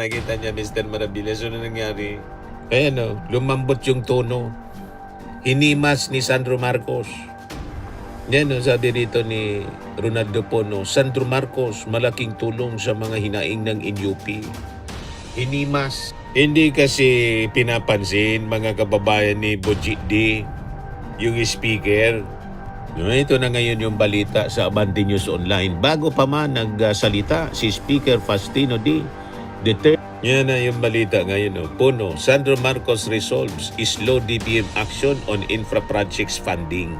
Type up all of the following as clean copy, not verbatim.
Nakita niya, Mr. Maravillas, ano nangyari? Ayan lumambot yung tono. Hinimas ni Sandro Marcos. Yan sabi rito ni Ronaldo Pono, Sandro Marcos, malaking tulong sa mga hinaing ng NUP. Hinimas. Hindi kasi pinapansin mga kababayan ni Bojidi, yung speaker. Ito na ngayon yung balita sa Abante News Online. Bago pa man nagsalita si Speaker Faustino D. Duterte. Yan na yung balita ngayon. Pono, Sandro Marcos resolves slow DBM action on infra projects funding.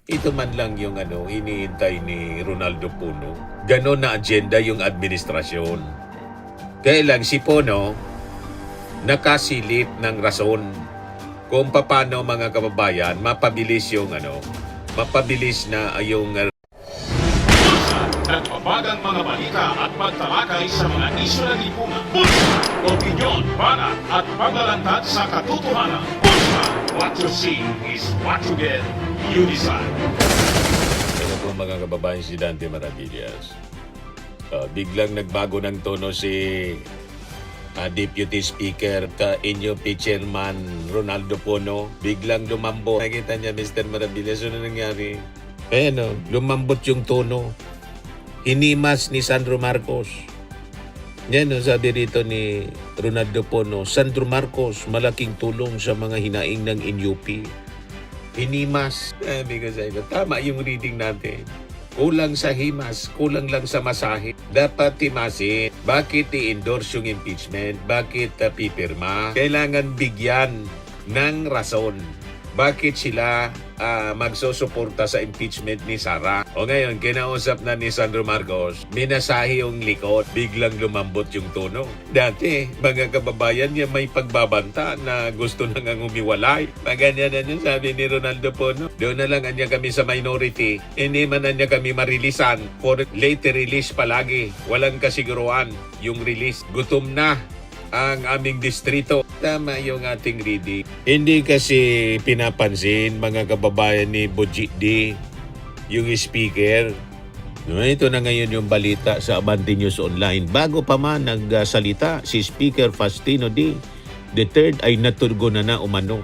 Ito man lang yung iniintay ni Ronaldo Pono. Ganon na agenda yung administrasyon. Kaya lang si Pono nakasilip ng rason kung paano mga kababayan mapabilis yung mapabilis na yung nagbabagang mga balita at pagtalakay sa mga isyu ng lipunan. Bulsa! Opinyon, banat at paglalantad sa katotohanan. Bulsa! What you see is what you get. You decide. Ano po mga kababayan, si Dante Maravillas. Biglang nagbago ng tono si Deputy Speaker NUP Chairman Ronaldo Pono. Biglang lumambot. Nakita niya, Mr. Maravillas, ano nangyari? Ayan lumambot yung tono. Hinimas ni Sandro Marcos. Yan sabi rito ni Ronaldo Pono, Sandro Marcos, malaking tulong sa mga hinaing ng NUP. Hinimas. Sabi ko sa ito, tama yung reading natin. Kulang sa himas, kulang lang sa masahe. Dapat timasin. Bakit i-endorse yung impeachment? Bakit pipirma? Kailangan bigyan ng rason. Bakit sila magsusuporta sa impeachment ni Sara? O ngayon, kinausap na ni Sandro Marcos, minasahe yung likod, biglang lumambot yung tono. Dati, mga kababayan niya may pagbabanta na gusto na nga umiwalay. Maganyan na niya, sabi ni Ronaldo Pono. Doon na lang anya kami sa minority. Hindi man anya kami marilisan. For later release palagi. Walang kasiguruan yung release. Gutom na ang aming distrito. Tama yung ating reading. Hindi kasi pinapansin mga kababayan ni Bojidi, yung speaker. Ito na ngayon yung balita sa Abante News Online. Bago pa man nagsalita si Speaker Faustino D. Duterte ay naturgo na umano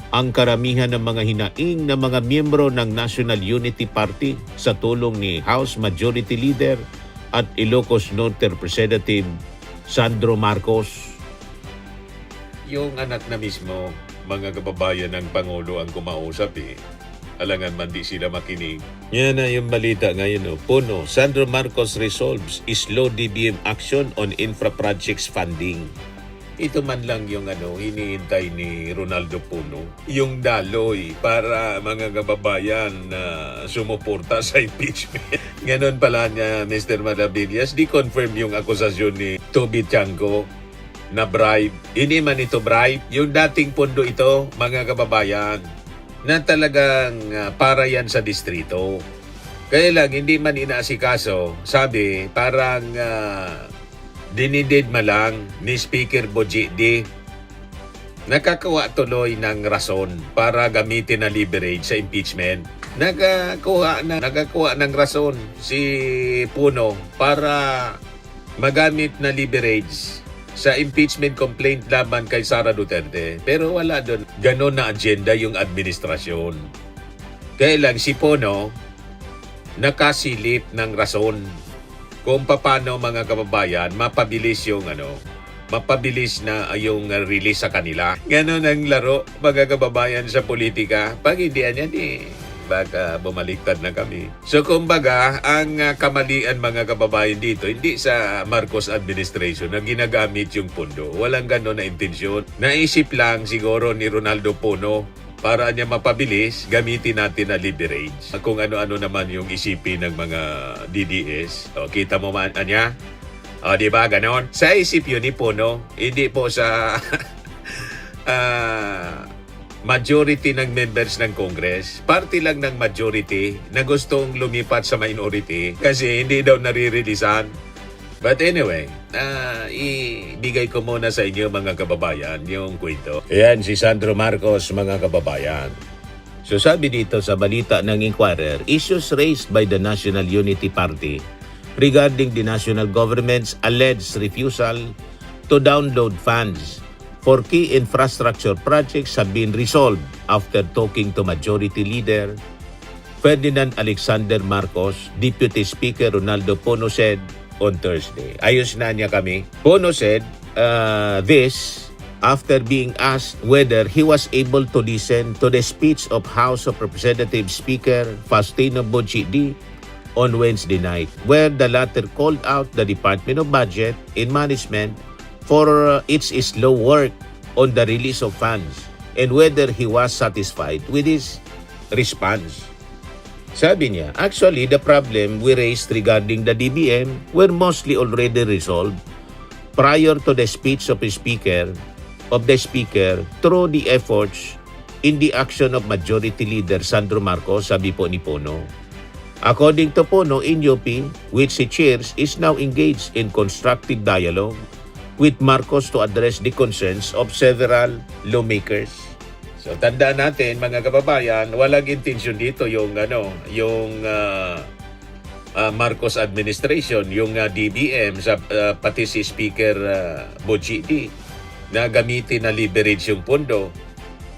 ang karamihan ng mga hinaing na mga miyembro ng National Unity Party sa tulong ni House Majority Leader at Ilocos Norte Representative Sandro Marcos. Yung anak na mismo, mga kababayan ng Pangulo ang kumausap Alangan man di sila makinig. Yan na yung balita ngayon. Pono, Sandro Marcos resolves slow DBM action on infra projects funding. Ito man lang yung iniintay ni Ronaldo Pono. Yung daloy para mga kababayan na sumuporta sa impeachment. Ganon pala niya, Mr. Maravillas. Di-confirm yung akusasyon ni Toby Chanco na bribe. Hindi man ito bribe. Yung dating pondo ito, mga kababayan, na talagang para yan sa distrito. Kaya lang, hindi man inaasikaso. Sabi, parang dinidid lang ni Speaker Bojidi. Nakakawa tuloy ng rason para gamitin na leverage sa impeachment. Nagakuha ng rason si Puno para magamit na leverage sa impeachment complaint laban kay Sara Duterte. Pero wala doon. Ganon na agenda yung administrasyon. Kaya lang si Pono nakasilip ng rason kung paano mga kababayan mapabilis yung mapabilis na yung release sa kanila. Ganon ang laro mga kababayan sa politika. Pag hindi yan baka bumaliktad na kami. So kumbaga, ang kamalian mga kababayan dito, hindi sa Marcos administration na ginagamit yung pondo. Walang gano'n na intensyon. Naisip lang siguro ni Ronaldo Pono para niya mapabilis, gamitin natin na leverage. Kung ano-ano naman yung isipin ng mga DDS. O, kita mo man niya? O, di ba gano'n? Sa isip yun ni Pono, hindi po sa majority ng members ng Congress, party lang ng majority na gustong lumipat sa minority kasi hindi daw naririlisan. But anyway, ibigay ko muna sa inyo mga kababayan yung kwento. Ayan si Sandro Marcos mga kababayan. So sabi dito sa balita ng Inquirer, issues raised by the National Unity Party regarding the national government's alleged refusal to download funds for key infrastructure projects have been resolved after talking to Majority Leader Ferdinand Alexander Marcos. Deputy Speaker Ronaldo Pono said on Thursday. Ayos na niya kami. Pono said this after being asked whether he was able to listen to the speech of House of Representatives Speaker Faustino Bojidi on Wednesday night, where the latter called out the Department of Budget and Management for its slow work on the release of funds and whether he was satisfied with his response. Sabi niya, actually the problem we raised regarding the DBM were mostly already resolved prior to the speech of the speaker through the efforts in the action of Majority Leader Sandro Marcos, sabi po ni Pono. According to Pono, INUP, which he chairs, is now engaged in constructive dialogue with Marcos to address the concerns of several lawmakers. So tandaan natin mga kababayan, walang intensyon dito yung Marcos administration, yung DBM sa pati si Speaker Bojidi na gamitin na leverage yung pondo.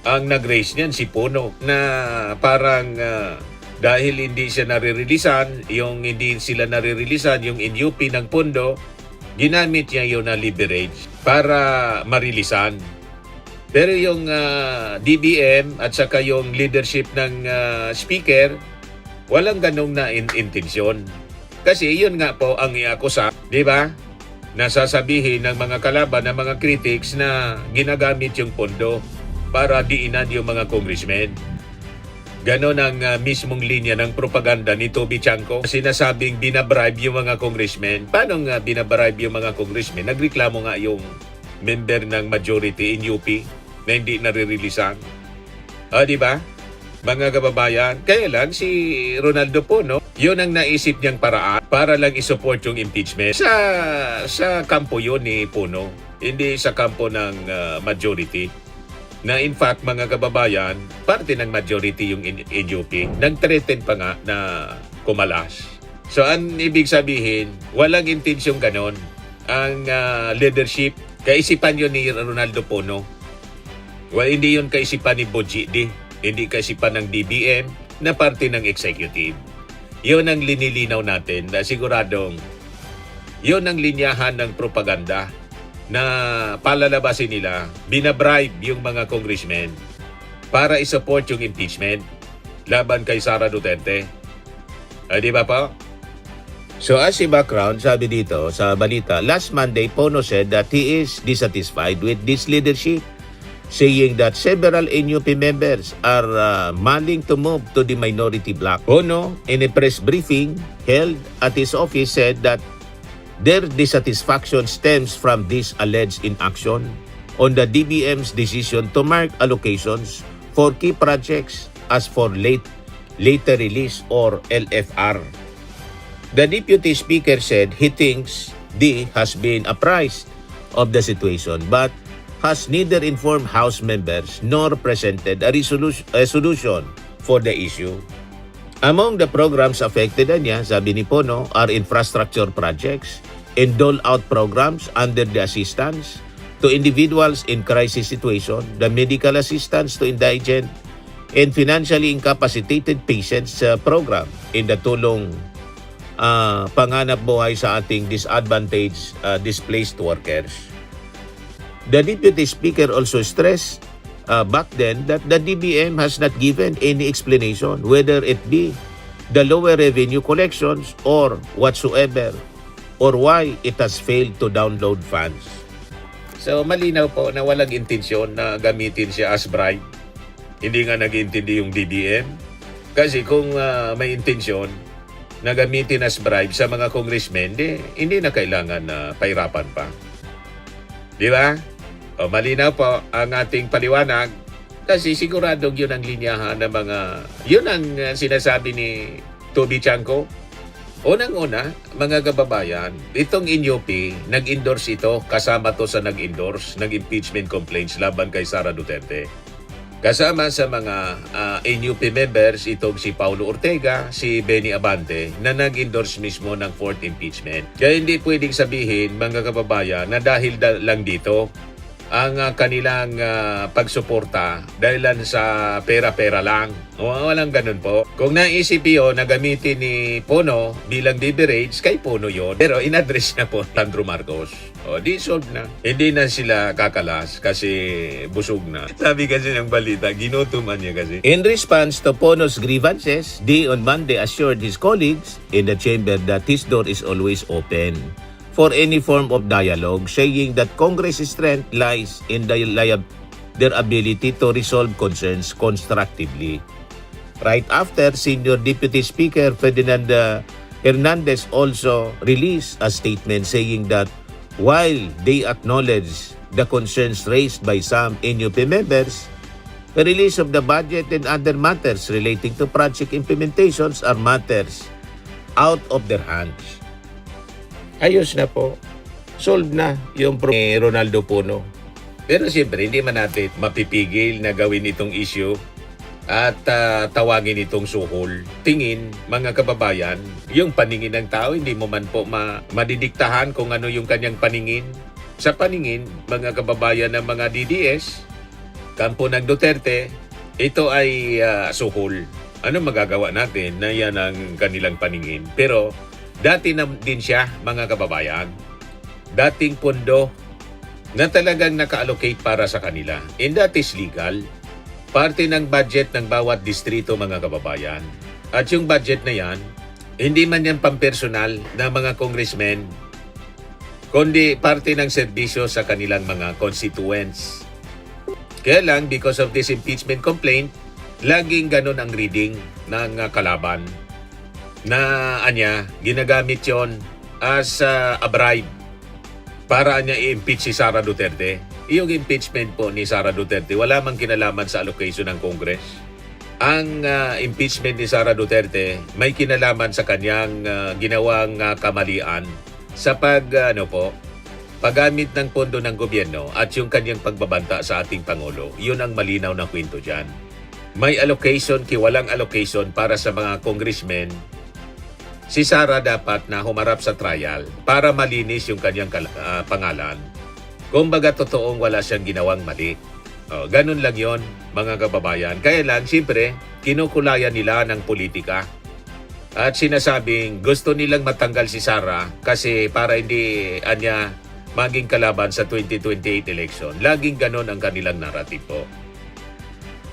Ang nag-raise niyan si Pono na parang dahil hindi siya naririlisan, hindi sila naririlisan yung INUP ng pondo, ginamit niya yun na leverage para marilisan. Pero yung DBM at saka yung leadership ng speaker, walang ganong na intensyon. Kasi yun nga po ang iakusa, di ba? Nasasabihin ng mga kalaban, ng mga critics na ginagamit yung pondo para diinan yung mga congressmen. Ganon ang mismong linya ng propaganda ni Toby Chanco. Sinasabing binabribe yung mga congressmen. Paano nga binabribe yung mga congressmen? Nagreklamo nga yung member ng majority in UP na hindi naririlisan. Di ba? Mga kababayan, kaya lang si Ronaldo Pono, yun ang naisip niyang paraan para lang isupport yung impeachment. Sa kampo yun ni Pono, hindi sa kampo ng majority. Na in fact, mga kababayan, parte ng majority yung NUP, nag-threaten pa nga na kumalas. So, ang ibig sabihin, walang intensyong ganon. Ang leadership, kaisipan yun ni Ronaldo Pono. Well, hindi yun kaisipan ni Bojidi, hindi kaisipan ng DBM na parte ng executive. Yun ang linilinaw natin na siguradong yun ang linyahan ng propaganda na palalabasin nila, binabribe yung mga congressmen para isupport yung impeachment laban kay Sara Duterte. Di ba po? So as a background, sabi dito sa balita, last Monday, Pono said that he is dissatisfied with this leadership, saying that several NUP members are mulling to move to the minority bloc. Pono, in a press briefing held at his office, said that their dissatisfaction stems from this alleged inaction on the DBM's decision to mark allocations for key projects as for later release or LFR. The Deputy Speaker said he thinks D has been apprised of the situation but has neither informed House members nor presented a solution for the issue. Among the programs affected niya, sabi ni Pono, are infrastructure projects and dole-out programs under the assistance to individuals in crisis situation, the medical assistance to indigent and financially incapacitated patients program in the tulong panganap buhay sa ating disadvantaged displaced workers. The Deputy Speaker also stressed back then that the DBM has not given any explanation whether it be the lower revenue collections or whatsoever or why it has failed to download funds. So malinaw po na walang intensyon na gamitin siya as bribe. Hindi nga nag-intindi yung DBM. Kasi kung may intensyon na gamitin as bribe sa mga congressmen, hindi na kailangan na pahirapan pa. Di ba? O, malinaw po ang ating paliwanag kasi siguradong yun ang linyahan ng mga, yun ang sinasabi ni Toby Chanco. Unang-una, mga kababayan, itong INUP, nag-endorse ito, kasama to sa nag-endorse ng impeachment complaints laban kay Sara Duterte. Kasama sa mga NUP members itong si Paulo Ortega, si Benny Abante na nag-endorse mismo ng 4th impeachment. Kaya hindi pwedeng sabihin mga kababayan na dahil lang dito ang kanilang pagsuporta dahilan sa pera-pera lang. O, walang ganun po. Kung naisip yun na gamitin ni Pono bilang leverage, kay Pono yon. Pero in-address na po Sandro Marcos. O, di solve na. Hindi na sila kakalas kasi busog na. Sabi kasi ng balita, ginutuman niya kasi. In response to Pono's grievances, D on Monday assured his colleagues in the chamber that his door is always open for any form of dialogue, saying that Congress's strength lies in their ability to resolve concerns constructively. Right after, Senior Deputy Speaker Ferdinand Hernandez also released a statement saying that while they acknowledge the concerns raised by some NUP members, the release of the budget and other matters relating to project implementations are matters out of their hands. Ayos na po. Solve na yung ni Ronaldo Puno. Pero siyempre, hindi man natin mapipigil na gawin itong issue at tawagin itong suhol. Tingin, mga kababayan, yung paningin ng tao, hindi mo man po madidiktahan kung ano yung kanyang paningin. Sa paningin, mga kababayan ng mga DDS, kampo ng Duterte, ito ay suhol. Ano magagawa natin na yan ang kanilang paningin? Pero, dati na din siya, mga kababayan. Dating pondo na talagang naka-allocate para sa kanila. And that is legal. Parte ng budget ng bawat distrito, mga kababayan. At yung budget na yan, hindi man yan pampersonal na mga congressmen, kundi parte ng serbisyo sa kanilang mga constituents. Kaya lang, because of this impeachment complaint, laging ganun ang reading ng kalaban. Na ginagamit yon as a bribe para i-impeach si Sara Duterte. Yung impeachment po ni Sara Duterte, wala mang kinalaman sa allocation ng Congress. Ang impeachment ni Sara Duterte may kinalaman sa kanyang ginawang kamalian sa paggamit ng pondo ng gobyerno at yung kanyang pagbabanta sa ating Pangulo. Yun ang malinaw na kwento dyan. May allocation, walang allocation para sa mga congressmen. Si Sara dapat na humarap sa trial para malinis yung kanyang pangalan. Kumbaga totoong wala siyang ginawang mali. Ganun lang yon, mga kababayan. Kaya lang, siyempre, kinukulayan nila ng politika. At sinasabing gusto nilang matanggal si Sara kasi para hindi maging kalaban sa 2028 election. Laging ganun ang kanilang narrative po.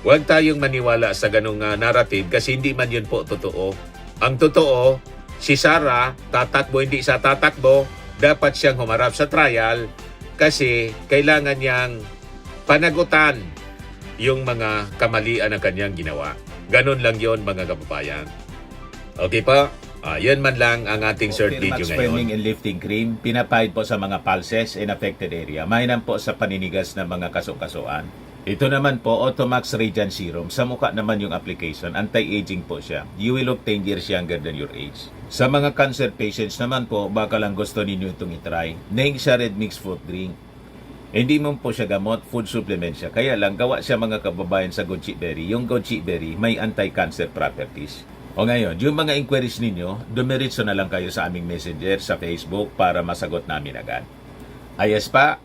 Huwag tayong maniwala sa ganung narrative kasi hindi man yun po totoo. Ang totoo, si Sara, tatakbo hindi sa tatakbo, dapat siyang humarap sa trial kasi kailangan niyang panagutan yung mga kamalian ng kanyang ginawa. Ganon lang yon, mga kababayan. Okay pa? Yan man lang ang ating short video ngayon. Spending and lifting cream, pinapahid po sa mga pulses in affected area. Mainam po sa paninigas ng mga kaso-kasuan. Ito naman po, Automax Radiant Serum. Sa mukha naman yung application, anti-aging po siya. You will look 10 years younger than your age. Sa mga cancer patients naman po, baka lang gusto ninyo itong itry. Neng siya red mixed fruit drink. Hindi mo po siya gamot, food supplement siya. Kaya lang, gawa siya mga kababayan sa goji berry. Yung goji berry may anti-cancer properties. O ngayon, yung mga inquiries ninyo, dumiritso na lang kayo sa aming messenger sa Facebook para masagot namin agad. Ayos pa?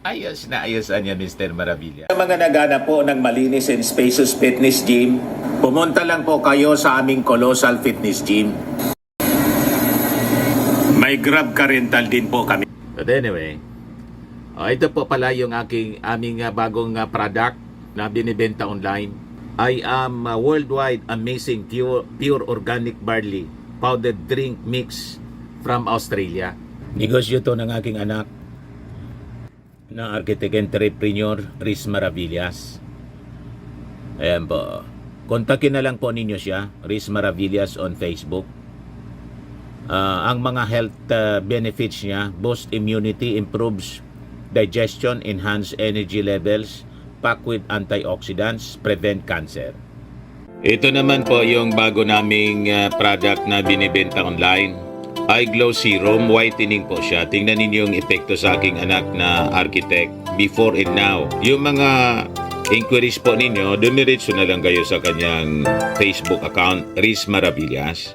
Ayos na ayos niya, Mr. Maravilla. Sa mga nagana po ng malinis and spacious fitness gym, pumunta lang po kayo sa aming Colossal Fitness Gym. May Grab car rental din po kami. But anyway, ito po pala yung aming bagong product na binibenta online. I am worldwide amazing pure organic barley powdered drink mix from Australia. Negosyo to ng aking anak na architect entrepreneur Riz Maravillas. Ayan po. Kontakin na lang po ninyo siya, Riz Maravillas on Facebook. Ang mga health benefits niya, boost immunity, improves digestion, enhance energy levels, packed with antioxidants, prevent cancer. Ito naman po yung bago naming product na binibenta online. Eye Glow Serum, whitening po siya. Tingnan ninyo yung epekto sa aking anak na architect before and now. Yung mga inquiries po ninyo, dumiretso na lang kayo sa kanyang Facebook account, Riz Maravillas.